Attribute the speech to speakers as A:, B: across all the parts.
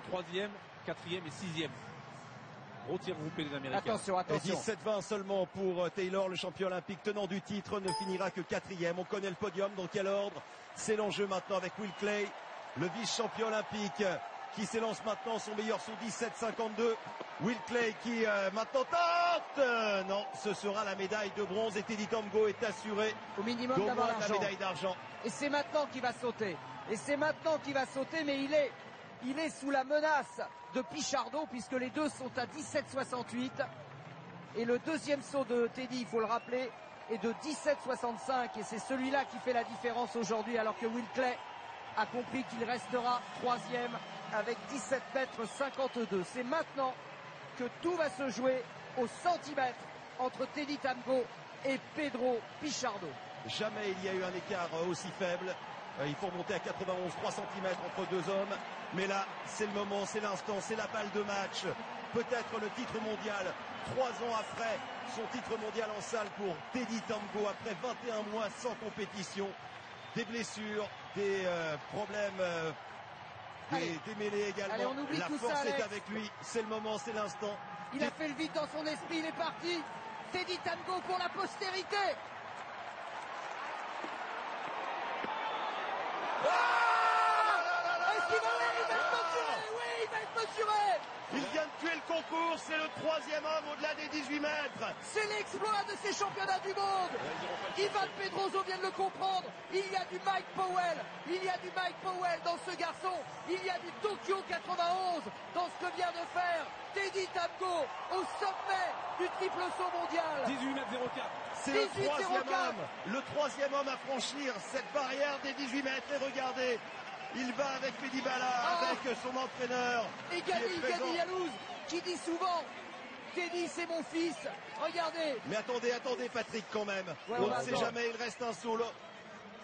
A: troisième, quatrième et sixième. Gros tir groupé des Américains.
B: Attention, attention.
C: 17-20 seulement pour Taylor, le champion olympique tenant du titre, ne finira que quatrième. On connaît le podium, dans quel ordre? C'est l'enjeu maintenant avec Will Clay, le vice-champion olympique, qui s'élance maintenant son meilleur saut 17,52. Will Clay qui maintenant tente. Non, ce sera la médaille de bronze et Teddy Tamgho est assuré
B: Au minimum
C: d'au
B: d'avoir
C: moins la
B: l'argent.
C: médaille d'argent.
B: Et c'est maintenant qu'il va sauter. Et c'est maintenant qu'il va sauter, mais il est sous la menace de Pichardo, puisque les deux sont à 17,68. Et le deuxième saut de Teddy, il faut le rappeler, est de 17,65. Et c'est celui-là qui fait la différence aujourd'hui, alors que Will Clay a compris qu'il restera troisième avec 17,52 m. C'est maintenant que tout va se jouer au centimètre entre Teddy Tamgho et Pedro Pichardo.
C: Jamais il y a eu un écart aussi faible. Il faut remonter à 91, 3 cm entre deux hommes. Mais là, c'est le moment, c'est l'instant, c'est la balle de match. Peut-être le titre mondial, 3 ans après son titre mondial en salle pour Teddy Tamgho, après 21 mois sans compétition. Des blessures, des problèmes, des mêlées également.
B: Allez, on oublie
C: la
B: tout
C: force
B: ça, Alex.
C: est avec lui, c'est le moment, c'est l'instant.
B: Il a fait le vide dans son esprit, il est parti. Teddy Tamgho pour la postérité. Est-ce qu'il va être mesuré? Oui, il va être mesuré.
C: Il vient de tuer le concours, c'est le troisième homme au-delà des 18 mètres.
B: C'est l'exploit de ces championnats du monde. Ivan Pedroso vient de le comprendre. Il y a du Mike Powell. Il y a du Mike Powell dans ce garçon. Il y a du Tokyo 91 dans ce que vient de faire Teddy Tamgho au sommet du triple saut mondial.
A: 18,04 m.
C: C'est le
B: 18,04.
C: troisième homme à franchir cette barrière des 18 mètres. Et regardez, il va avec Mehdi Bala, avec son entraîneur.
B: Et
C: qui est présent.
B: Gadi Yalouz qui dit souvent Teddy c'est mon fils. Regardez.
C: Mais attendez Patrick quand même.
B: Ouais,
C: on
B: on
C: ne sait
B: attend.
C: jamais, il reste un saut là.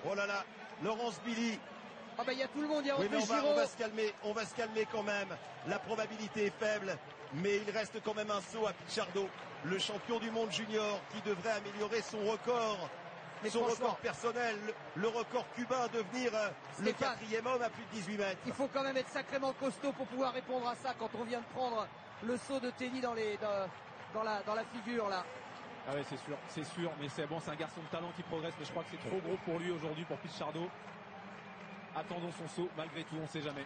C: Oh là là, Laurence Billy.
B: Ah bah il y a tout le monde, il y a
C: Oui,
B: André
C: mais
B: Giraud.
C: on va se calmer quand même. La probabilité est faible, mais il reste quand même un saut à Pichardo, le champion du monde junior, qui devrait améliorer son record.
B: Mais
C: son
B: franchement,
C: record personnel, le record cubain, devenir le
B: Stéphane,
C: quatrième homme à plus de 18 mètres.
B: il faut quand même être sacrément costaud pour pouvoir répondre à ça quand on vient de prendre le saut de Teddy dans la figure là.
A: Ah ouais, c'est sûr, mais c'est bon, c'est un garçon de talent qui progresse, mais je crois que c'est trop gros pour lui aujourd'hui, pour Pichardo. Attendons son saut, malgré tout, on ne sait jamais.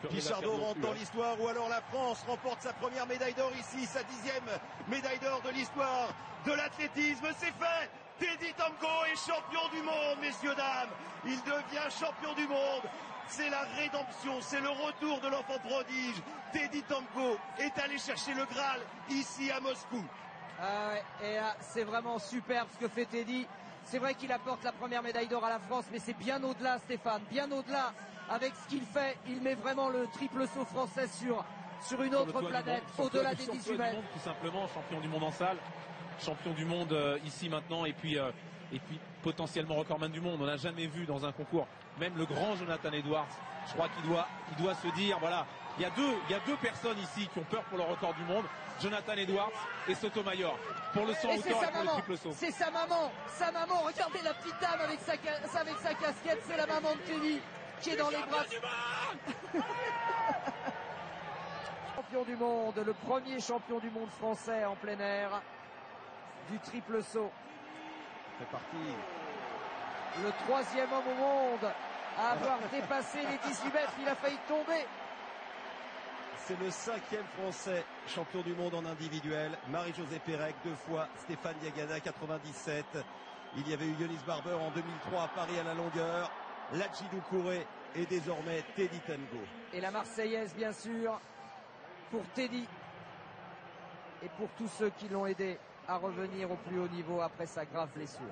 C: Pichardo rentre dans l'histoire, ou alors la France remporte sa première médaille d'or ici, sa 10e médaille d'or de l'histoire de l'athlétisme. C'est fait. Teddy Tamgho est champion du monde, messieurs, dames. Il devient champion du monde. C'est la rédemption, c'est le retour de l'enfant prodige. Teddy Tamgho est allé chercher le Graal ici à Moscou.
B: Ah ouais, et là, c'est vraiment superbe ce que fait Teddy. C'est vrai qu'il apporte la première médaille d'or à la France, mais c'est bien au-delà, Stéphane, bien au-delà. Avec ce qu'il fait, il met vraiment le triple saut français sur une autre planète, au-delà des 18 mètres.
A: Tout simplement, champion du monde en salle, champion du monde ici maintenant, et puis potentiellement recordman du monde. On n'a jamais vu dans un concours, même le grand Jonathan Edwards. Je crois qu'il doit se dire, voilà, il y a deux personnes ici qui ont peur pour le record du monde, Jonathan Edwards et Sotomayor, pour le saut en hauteur et pour le triple saut.
B: C'est sa maman, regardez la petite dame avec sa casquette, c'est la maman de Teddy qui est dans les bras. Champion du monde, le premier champion du monde français en plein air du triple saut.
C: C'est parti.
B: Le troisième homme au monde à avoir dépassé les 18 mètres, il a failli tomber.
C: C'est le 5e Français champion du monde en individuel. Marie-Josée Pérec 2 fois, Stéphane Diagana 97. Il y avait eu Yonis Barber en 2003 à Paris à la longueur. Ladji Doucouré et désormais Teddy Tamgho.
B: Et la Marseillaise bien sûr pour Teddy et pour tous ceux qui l'ont aidé à revenir au plus haut niveau après sa grave blessure.